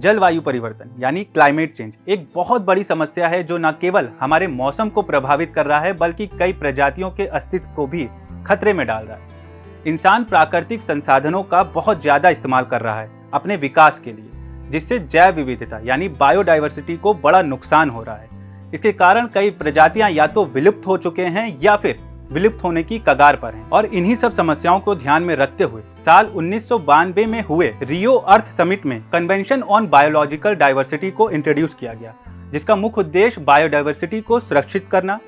जलवायु परिवर्तन यानी क्लाइमेट चेंज एक बहुत बड़ी समस्या है जो न केवल हमारे मौसम को प्रभावित कर रहा है बल्कि कई प्रजातियों के अस्तित्व को भी खतरे में डाल रहा है। इंसान प्राकृतिक संसाधनों का बहुत ज्यादा इस्तेमाल कर रहा है अपने विकास के लिए, जिससे जैव विविधता यानी बायोडायवर्सिटी को बड़ा नुकसान हो रहा है। इसके कारण कई प्रजातियां या तो विलुप्त हो चुके हैं या फिर विलुप्त होने की कगार पर हैं। और इन्हीं सब समस्याओं को ध्यान में रखते हुए साल 1992 में हुए रियो अर्थ समिट में कन्वेंशन ऑन बायोलॉजिकल डाइवर्सिटी को इंट्रोड्यूस किया गया, जिसका मुख्य उद्देश्य बायोडाइवर्सिटी को सुरक्षित करना,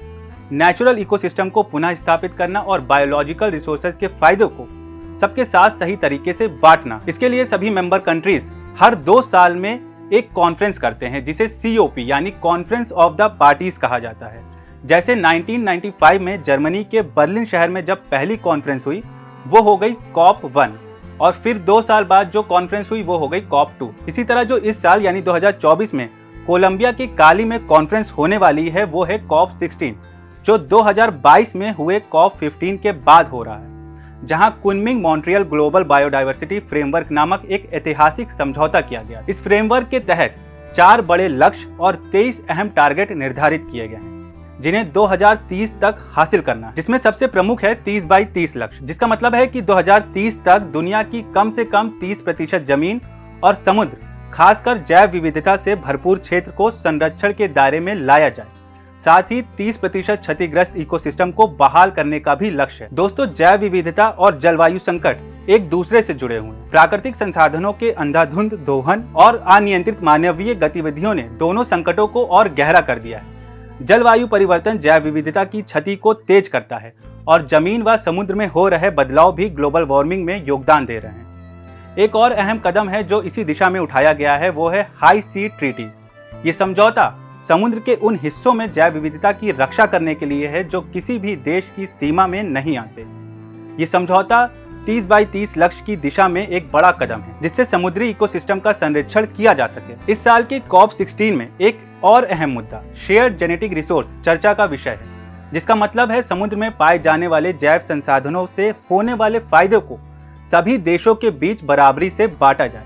नेचुरल इकोसिस्टम को पुनः स्थापित करना और बायोलॉजिकल रिसोर्सेज के फायदों को सबके साथ सही तरीके से बांटना। इसके लिए सभी मेंबर कंट्रीज हर 2 साल में एक कॉन्फ्रेंस करते हैं जिसे COP यानी कॉन्फ्रेंस ऑफ द पार्टीज कहा जाता है। जैसे 1995 में जर्मनी के बर्लिन शहर में जब पहली कॉन्फ्रेंस हुई वो हो गई COP1 और फिर 2 साल बाद जो कॉन्फ्रेंस हुई वो हो गई COP2। इसी तरह जो इस साल यानी 2024 में कोलंबिया के काली में कॉन्फ्रेंस होने वाली है वो है COP16, जो 2022 में हुए COP15 के बाद हो रहा है, जहां Kunming Montreal global biodiversity framework नामक एक ऐतिहासिक समझौता किया गया। इस फ्रेमवर्क के तहत 4 बड़े लक्ष्य और 23 अहम टारगेट निर्धारित किए गए हैं जिन्हें 2030 तक हासिल करना, जिसमें सबसे प्रमुख है 30x30 लक्ष्य, जिसका मतलब है कि 2030 तक दुनिया की कम से कम 30% जमीन और समुद्र खासकर जैव विविधता से भरपूर क्षेत्र को संरक्षण के दायरे में लाया जाए। साथ ही 30% क्षतिग्रस्त इकोसिस्टम को बहाल करने का भी लक्ष्य है। दोस्तों, जैव विविधता और जलवायु संकट एक दूसरे से जुड़े हुए हैं। प्राकृतिक संसाधनों के अंधाधुंध दोहन और अनियंत्रित मानवीय गतिविधियों ने दोनों संकटों को और गहरा कर दिया है। जलवायु परिवर्तन जैव विविधता की क्षति को तेज करता है और जमीन व समुद्र में हो रहे बदलाव भी ग्लोबल वार्मिंग में योगदान दे रहे हैं। एक और अहम कदम है जो इसी दिशा में उठाया गया है वो है हाई सी ट्रीटी। ये समझौता समुद्र के उन हिस्सों में जैव विविधता की रक्षा करने के लिए है जो किसी भी देश की सीमा में नहीं आते। ये समझौता 30x30 लक्ष्य की दिशा में एक बड़ा कदम है जिससे समुद्री इकोसिस्टम का संरक्षण किया जा सके। इस साल के COP16 में एक और अहम मुद्दा शेयर्ड जेनेटिक रिसोर्स चर्चा का विषय है, जिसका मतलब है समुद्र में पाए जाने वाले जैव संसाधनों से होने वाले फायदों को सभी देशों के बीच बराबरी से बांटा जाए।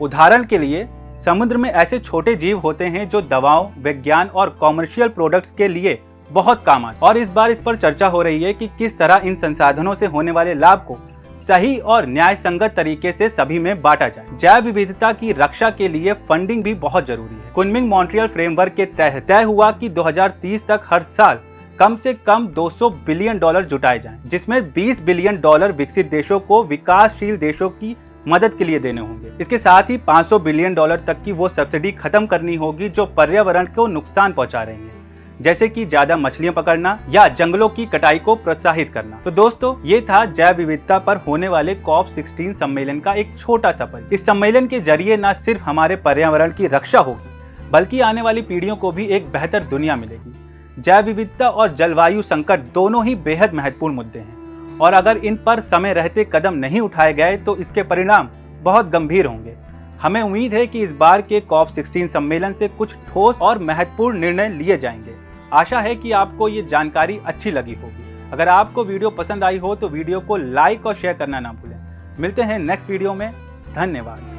उदाहरण के लिए समुद्र में ऐसे छोटे जीव होते हैं जो दवाओं, विज्ञान और कॉमर्शियल प्रोडक्ट्स के लिए बहुत काम आते हैं और इस बार इस पर चर्चा हो रही है कि किस तरह इन संसाधनों से होने वाले लाभ को सही और न्याय संगत तरीके से सभी में बांटा जाए। जैव विविधता की रक्षा के लिए फंडिंग भी बहुत जरूरी है। कुनमिंग मॉन्ट्रियल फ्रेमवर्क के तहत तय हुआ कि 2030 तक हर साल कम से कम $200 बिलियन जुटाए जाएं, जिसमें $20 बिलियन विकसित देशों को विकासशील देशों की मदद के लिए देने होंगे। इसके साथ ही $500 बिलियन तक की वो सब्सिडी खत्म करनी होगी जो पर्यावरण को नुकसान पहुंचा रही है, जैसे कि ज्यादा मछलियां पकड़ना या जंगलों की कटाई को प्रोत्साहित करना। तो दोस्तों, ये था जैव विविधता पर होने वाले COP16 सम्मेलन का एक छोटा सफर। इस सम्मेलन के जरिए न सिर्फ हमारे पर्यावरण की रक्षा होगी बल्कि आने वाली पीढ़ियों को भी एक बेहतर दुनिया मिलेगी। जैव विविधता और जलवायु संकट दोनों ही बेहद महत्वपूर्ण मुद्दे हैं और अगर इन पर समय रहते कदम नहीं उठाए गए तो इसके परिणाम बहुत गंभीर होंगे। हमें उम्मीद है कि इस बार के COP16 सम्मेलन से कुछ ठोस और महत्वपूर्ण निर्णय लिए जाएंगे। आशा है कि आपको ये जानकारी अच्छी लगी होगी। अगर आपको वीडियो पसंद आई हो तो वीडियो को लाइक और शेयर करना ना भूलें। मिलते हैं नेक्स्ट वीडियो में। धन्यवाद।